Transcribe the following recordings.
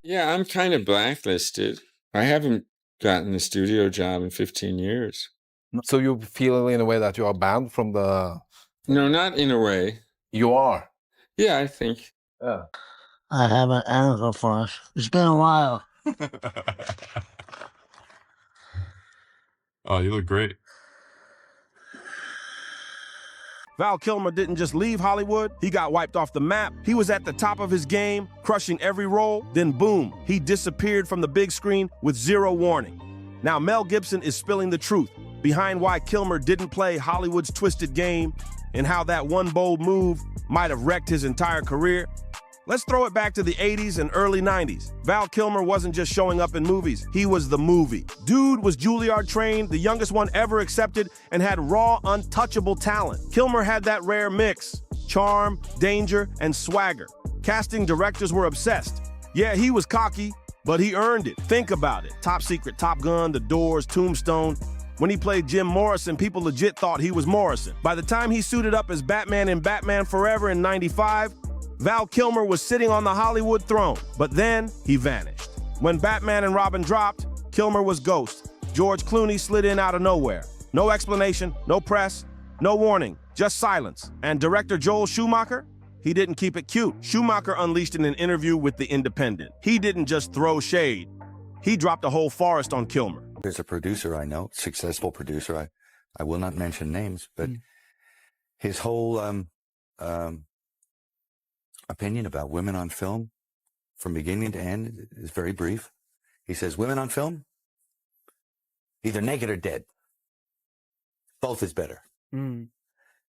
Yeah, I'm kind of blacklisted. I haven't gotten a studio job in 15 years. So you feel in a way that you are banned from the... No, not in a way. You are? Yeah, I think. Yeah. I have an article for us. It's been a while. Oh, you look great. Val Kilmer didn't just leave Hollywood, he got wiped off the map. He was at the top of his game, crushing every role, then boom, he disappeared from the big screen with zero warning. Now Mel Gibson is spilling the truth behind why Kilmer didn't play Hollywood's twisted game and how that one bold move might have wrecked his entire career. Let's throw it back to the 80s and early 90s. Val Kilmer wasn't just showing up in movies, he was the movie. Dude was Juilliard trained, the youngest one ever accepted, and had raw, untouchable talent. Kilmer had that rare mix: charm, danger, and swagger. Casting directors were obsessed. Yeah, he was cocky, but he earned it. Think about it. Top Secret, Top Gun, The Doors, Tombstone. When he played Jim Morrison, people legit thought he was Morrison. By the time he suited up as Batman in Batman Forever in '95, Val Kilmer was sitting on the Hollywood throne, but then he vanished. When Batman and Robin dropped, Kilmer was ghost. George Clooney slid in out of nowhere. No explanation, no press, no warning, just silence. And director Joel Schumacher? He didn't keep it cute. Schumacher unleashed in an interview with The Independent. He didn't just throw shade. He dropped a whole forest on Kilmer. There's a producer I know, successful producer. I will not mention names, but his whole opinion about women on film from beginning to end is very brief. He says, women on film, either naked or dead. Both is better. And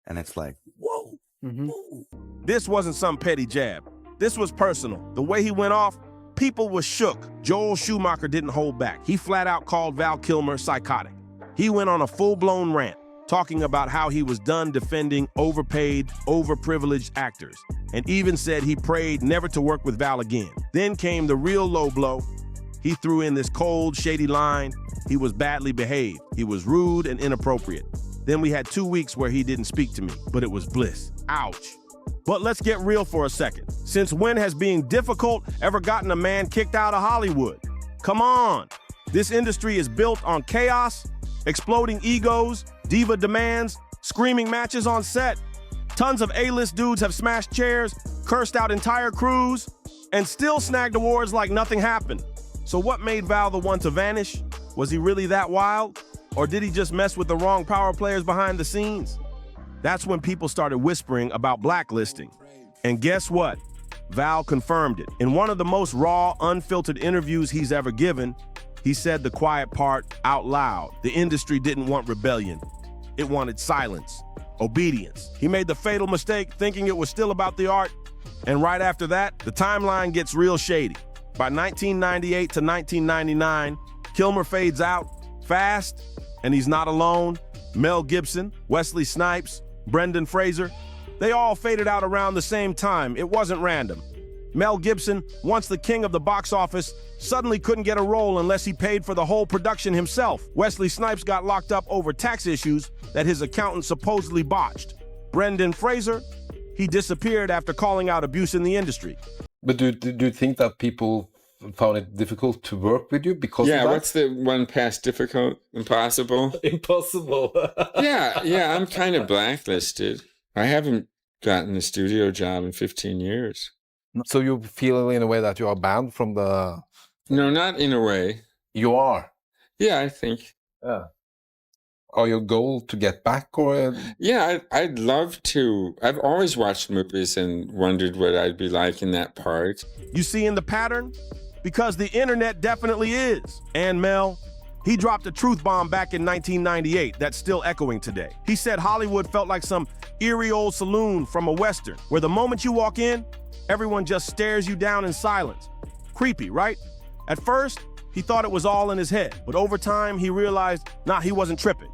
it's like, whoa, whoa. This wasn't some petty jab. This was personal. The way he went off, people were shook. Joel Schumacher didn't hold back. He flat out called Val Kilmer psychotic. He went on a full-blown rant, talking about how he was done defending overpaid, overprivileged actors, and even said he prayed never to work with Val again. Then came the real low blow. He threw in this cold, shady line. He was badly behaved. He was rude and inappropriate. Then we had 2 weeks where he didn't speak to me, but it was bliss. Ouch. But let's get real for a second. Since when has being difficult ever gotten a man kicked out of Hollywood? Come on. This industry is built on chaos, exploding egos, diva demands, screaming matches on set. Tons of A-list dudes have smashed chairs, cursed out entire crews, and still snagged awards like nothing happened. So what made Val the one to vanish? Was he really that wild? Or did he just mess with the wrong power players behind the scenes? That's when people started whispering about blacklisting. And guess what? Val confirmed it. In one of the most raw, unfiltered interviews he's ever given, he said the quiet part out loud. The industry didn't want rebellion. It wanted silence, obedience. He made the fatal mistake thinking it was still about the art. And right after that, the timeline gets real shady. By 1998 to 1999, Kilmer fades out fast, and he's not alone. Mel Gibson, Wesley Snipes, Brendan Fraser, they all faded out around the same time. It wasn't random. Mel Gibson, once the king of the box office, suddenly couldn't get a role unless he paid for the whole production himself. Wesley Snipes got locked up over tax issues that his accountant supposedly botched. Brendan Fraser, he disappeared after calling out abuse in the industry. But do you think that people found it difficult to work with you because of that? Yeah, what's the one past difficult? Impossible? Impossible. Yeah, I'm kind of blacklisted. I haven't gotten a studio job in 15 years. So you feel in a way that you are banned from the... No, not in a way. You are? Yeah, I think. Yeah. Are your goal to get back or... Yeah, I'd love to. I've always watched movies and wondered what I'd be like in that part. You see in the pattern? Because the internet definitely is. And Mel, he dropped a truth bomb back in 1998 that's still echoing today. He said Hollywood felt like some eerie old saloon from a Western, where the moment you walk in, everyone just stares you down in silence. Creepy, right? At first, he thought it was all in his head, but over time, he realized, he wasn't tripping.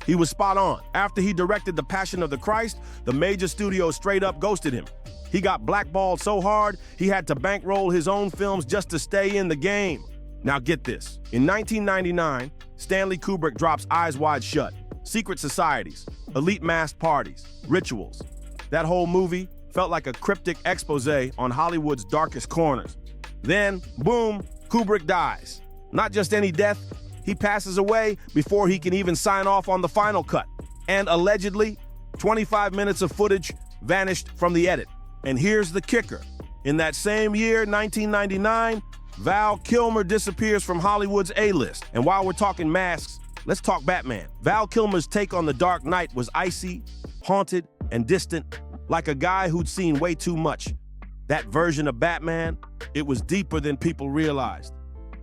He was spot on. After he directed The Passion of the Christ, the major studio straight up ghosted him. He got blackballed so hard, he had to bankroll his own films just to stay in the game. Now get this. In 1999, Stanley Kubrick drops Eyes Wide Shut. Secret societies, elite masked parties, rituals. That whole movie felt like a cryptic expose on Hollywood's darkest corners. Then, boom, Kubrick dies. Not just any death, he passes away before he can even sign off on the final cut. And allegedly, 25 minutes of footage vanished from the edit. And here's the kicker. In that same year, 1999, Val Kilmer disappears from Hollywood's A-list. And while we're talking masks, let's talk Batman. Val Kilmer's take on The Dark Knight was icy, haunted, and distant, like a guy who'd seen way too much. That version of Batman, it was deeper than people realized.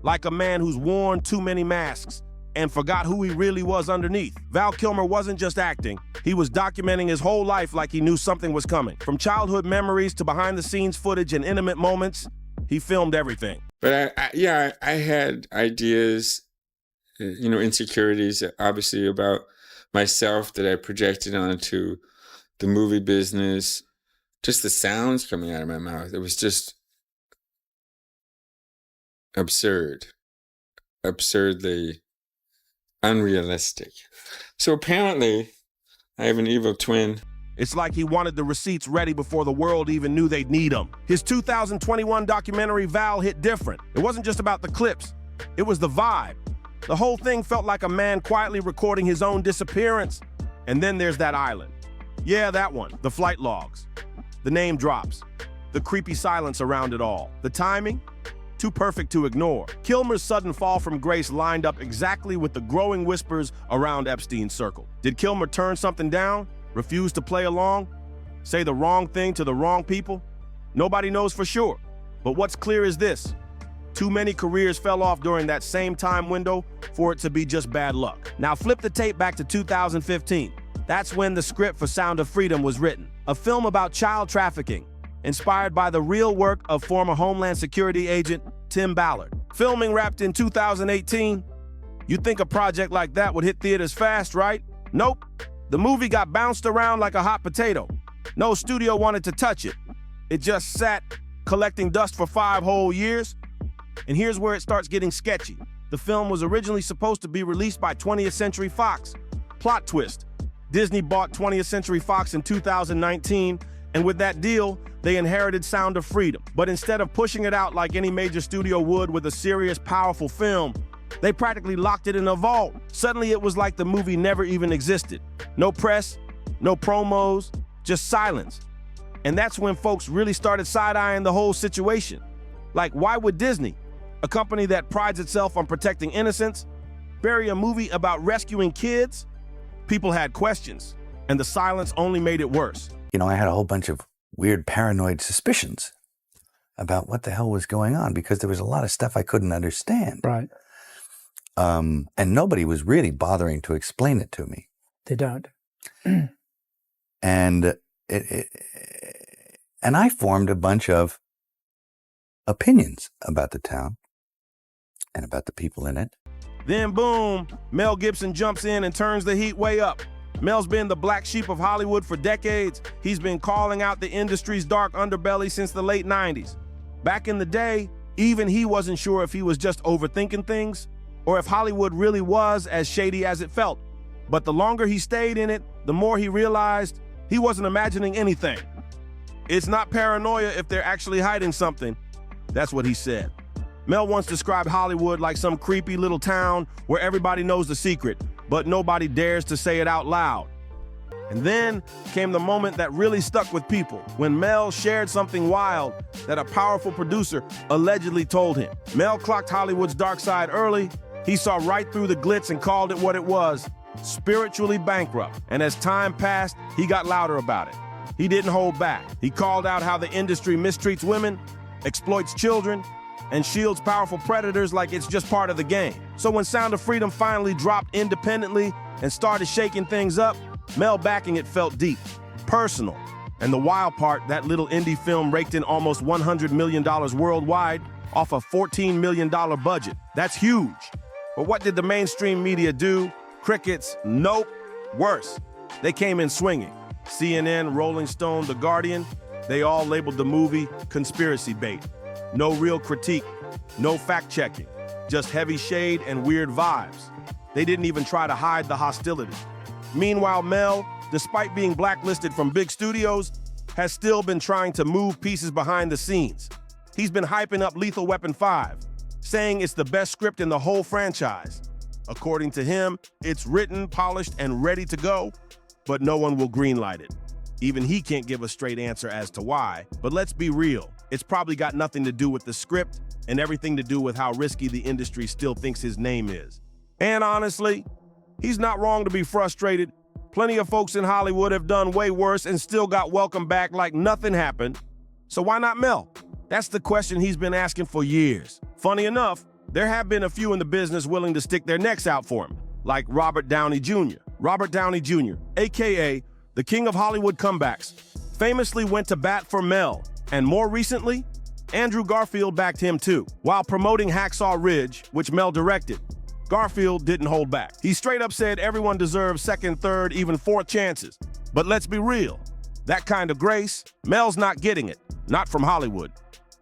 Like a man who's worn too many masks and forgot who he really was underneath. Val Kilmer wasn't just acting, he was documenting his whole life like he knew something was coming. From childhood memories to behind-the-scenes footage and intimate moments, he filmed everything. But I had ideas, insecurities, obviously, about myself that I projected onto the movie business. Just the sounds coming out of my mouth. It was just absurdly unrealistic. So apparently, I have an evil twin. It's like he wanted the receipts ready before the world even knew they'd need them. His 2021 documentary, Val, hit different. It wasn't just about the clips. It was the vibe. The whole thing felt like a man quietly recording his own disappearance. And then there's that island. Yeah, that one. The flight logs. The name drops. The creepy silence around it all. The timing? Too perfect to ignore. Kilmer's sudden fall from grace lined up exactly with the growing whispers around Epstein's circle. Did Kilmer turn something down? Refuse to play along? Say the wrong thing to the wrong people? Nobody knows for sure. But what's clear is this. Too many careers fell off during that same time window for it to be just bad luck. Now flip the tape back to 2015. That's when the script for Sound of Freedom was written. A film about child trafficking, inspired by the real work of former Homeland Security agent Tim Ballard. Filming wrapped in 2018. You'd think a project like that would hit theaters fast, right? Nope. The movie got bounced around like a hot potato. No studio wanted to touch it. It just sat collecting dust for 5 whole years. And here's where it starts getting sketchy. The film was originally supposed to be released by 20th Century Fox. Plot twist. Disney bought 20th Century Fox in 2019, and with that deal, they inherited Sound of Freedom. But instead of pushing it out like any major studio would with a serious, powerful film, they practically locked it in a vault. Suddenly, it was like the movie never even existed. No press, no promos, just silence. And that's when folks really started side-eyeing the whole situation. Like, why would Disney, a company that prides itself on protecting innocence, bury a movie about rescuing kids? People had questions, and the silence only made it worse. I had a whole bunch of weird paranoid suspicions about what the hell was going on because there was a lot of stuff I couldn't understand. Right. And nobody was really bothering to explain it to me. They don't. And and I formed a bunch of opinions about the town and about the people in it. Then boom, Mel Gibson jumps in and turns the heat way up. Mel's been the black sheep of Hollywood for decades. He's been calling out the industry's dark underbelly since the late 90s. Back in the day, even he wasn't sure if he was just overthinking things or if Hollywood really was as shady as it felt. But the longer he stayed in it, the more he realized he wasn't imagining anything. It's not paranoia if they're actually hiding something. That's what he said. Mel once described Hollywood like some creepy little town where everybody knows the secret, but nobody dares to say it out loud. And then came the moment that really stuck with people, when Mel shared something wild that a powerful producer allegedly told him. Mel clocked Hollywood's dark side early. He saw right through the glitz and called it what it was, spiritually bankrupt. And as time passed, he got louder about it. He didn't hold back. He called out how the industry mistreats women, exploits children, and shields powerful predators like it's just part of the game. So when Sound of Freedom finally dropped independently and started shaking things up, Mel backing it felt deep, personal. And the wild part, that little indie film raked in almost $100 million worldwide off a $14 million budget. That's huge. But what did the mainstream media do? Crickets? Nope. Worse. They came in swinging. CNN, Rolling Stone, The Guardian, they all labeled the movie conspiracy bait. No real critique, no fact-checking, just heavy shade and weird vibes. They didn't even try to hide the hostility. Meanwhile, Mel, despite being blacklisted from big studios, has still been trying to move pieces behind the scenes. He's been hyping up Lethal Weapon 5, saying it's the best script in the whole franchise. According to him, it's written, polished, and ready to go, but no one will greenlight it. Even he can't give a straight answer as to why, but let's be real. It's probably got nothing to do with the script and everything to do with how risky the industry still thinks his name is. And honestly, he's not wrong to be frustrated. Plenty of folks in Hollywood have done way worse and still got welcomed back like nothing happened. So why not Mel? That's the question he's been asking for years. Funny enough, there have been a few in the business willing to stick their necks out for him, like Robert Downey Jr. Robert Downey Jr., aka the king of Hollywood comebacks, famously went to bat for Mel, and more recently, Andrew Garfield backed him too. While promoting Hacksaw Ridge, which Mel directed, Garfield didn't hold back. He straight up said everyone deserves second, third, even fourth chances. But let's be real, that kind of grace, Mel's not getting it, not from Hollywood.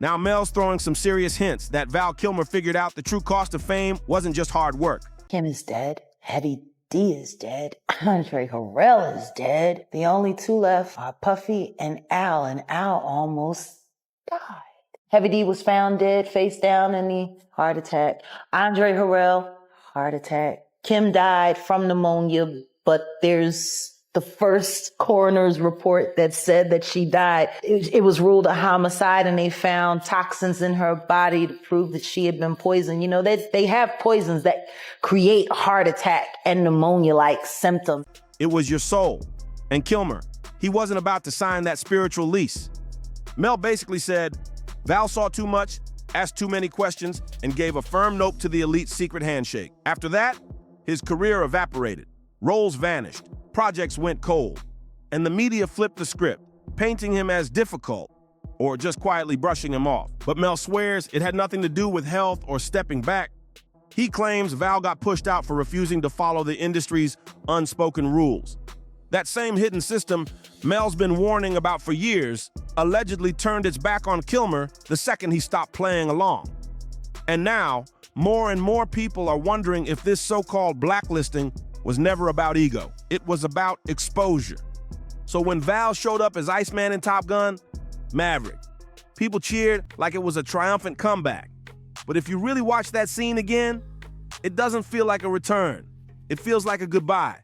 Now Mel's throwing some serious hints that Val Kilmer figured out the true cost of fame wasn't just hard work. Kim is dead. Heavy D is dead. Andre Harrell is dead. The only two left are Puffy and Al almost died. Heavy D was found dead, face down in the heart attack. Andre Harrell, heart attack. Kim died from pneumonia, but there's the first coroner's report that said that she died. It was ruled a homicide, and they found toxins in her body to prove that she had been poisoned. You know, they have poisons that create heart attack and pneumonia-like symptoms. It was your soul. And Kilmer, he wasn't about to sign that spiritual lease. Mel basically said, Val saw too much, asked too many questions, and gave a firm nope to the elite's secret handshake. After that, his career evaporated. Roles vanished. Projects went cold, and the media flipped the script, painting him as difficult or just quietly brushing him off. But Mel swears it had nothing to do with health or stepping back. He claims Val got pushed out for refusing to follow the industry's unspoken rules. That same hidden system Mel's been warning about for years allegedly turned its back on Kilmer the second he stopped playing along. And now, more and more people are wondering if this so-called blacklisting was never about ego. It was about exposure. So when Val showed up as Iceman in Top Gun, Maverick, people cheered like it was a triumphant comeback. But if you really watch that scene again, it doesn't feel like a return. It feels like a goodbye.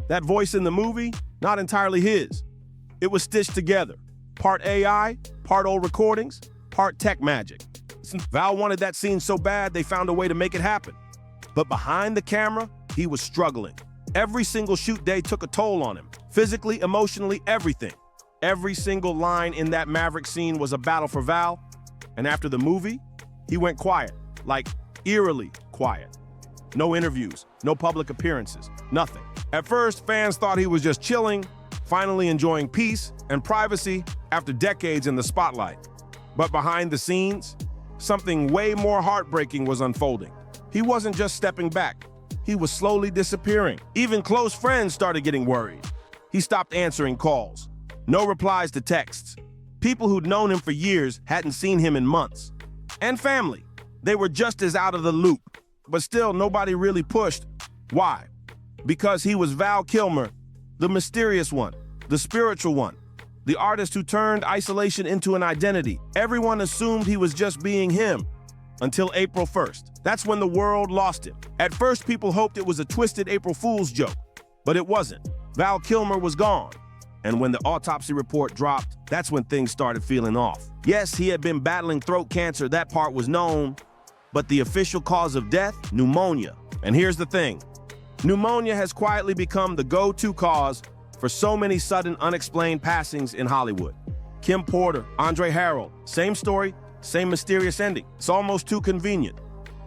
That voice in the movie, not entirely his. It was stitched together. Part AI, part old recordings, part tech magic. Since Val wanted that scene so bad, they found a way to make it happen. But behind the camera, he was struggling. Every single shoot day took a toll on him. Physically, emotionally, everything. Every single line in that Maverick scene was a battle for Val. And after the movie, he went quiet, like eerily quiet. No interviews, no public appearances, nothing. At first, fans thought he was just chilling, finally enjoying peace and privacy after decades in the spotlight. But behind the scenes, something way more heartbreaking was unfolding. He wasn't just stepping back. He was slowly disappearing. Even close friends started getting worried. He stopped answering calls. No replies to texts. People who'd known him for years hadn't seen him in months. And family. They were just as out of the loop. But still, nobody really pushed. Why? Because he was Val Kilmer, the mysterious one, the spiritual one, the artist who turned isolation into an identity. Everyone assumed he was just being him. Until April 1st. That's when the world lost him. At first, people hoped it was a twisted April Fool's joke, but it wasn't. Val Kilmer was gone. And when the autopsy report dropped, that's when things started feeling off. Yes, he had been battling throat cancer, that part was known, but the official cause of death, pneumonia. And here's the thing. Pneumonia has quietly become the go-to cause for so many sudden, unexplained passings in Hollywood. Kim Porter, Andre Harrell, same story, same mysterious ending. It's almost too convenient.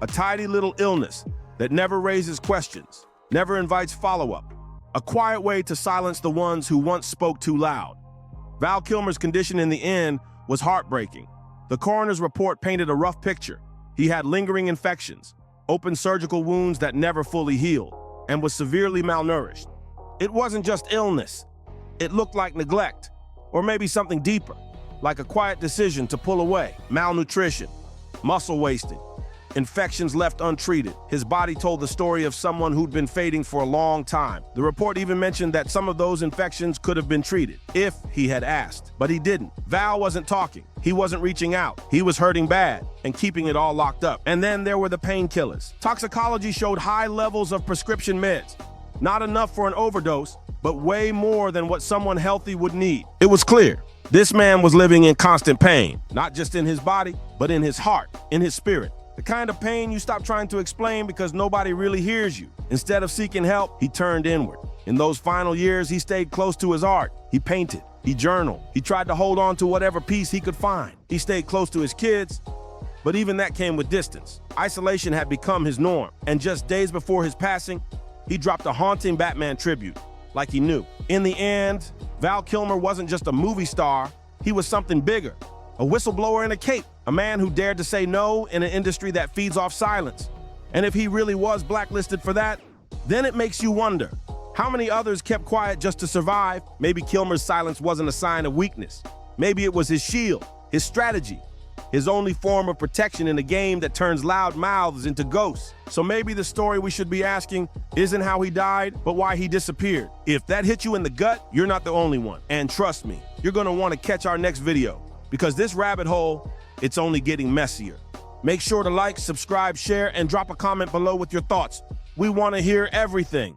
A tidy little illness that never raises questions, never invites follow-up. A quiet way to silence the ones who once spoke too loud. Val Kilmer's condition in the end was heartbreaking. The coroner's report painted a rough picture. He had lingering infections, open surgical wounds that never fully healed, and was severely malnourished. It wasn't just illness. It looked like neglect, or maybe something deeper, like a quiet decision to pull away, malnutrition, muscle wasting. infections left untreated. His body told the story of someone who'd been fading for a long time. The report even mentioned that some of those infections could have been treated, if he had asked. But he didn't. Val wasn't talking. He wasn't reaching out. He was hurting bad and keeping it all locked up. And then there were the painkillers. Toxicology showed high levels of prescription meds. Not enough for an overdose, but way more than what someone healthy would need. It was clear. This man was living in constant pain, not just in his body, but in his heart, in his spirit. The kind of pain you stop trying to explain because nobody really hears you. Instead of seeking help, he turned inward. In those final years, he stayed close to his art. He painted, he journaled, he tried to hold on to whatever peace he could find. He stayed close to his kids, but even that came with distance. Isolation had become his norm, and just days before his passing, he dropped a haunting Batman tribute, like he knew. In the end, Val Kilmer wasn't just a movie star, he was something bigger. A whistleblower in a cape, a man who dared to say no in an industry that feeds off silence. And if he really was blacklisted for that, then it makes you wonder, how many others kept quiet just to survive? Maybe Kilmer's silence wasn't a sign of weakness. Maybe it was his shield, his strategy, his only form of protection in a game that turns loud mouths into ghosts. So maybe the story we should be asking isn't how he died, but why he disappeared. If that hit you in the gut, you're not the only one. And trust me, you're gonna want to catch our next video, because this rabbit hole, it's only getting messier. Make sure to like, subscribe, share, and drop a comment below with your thoughts. We want to hear everything.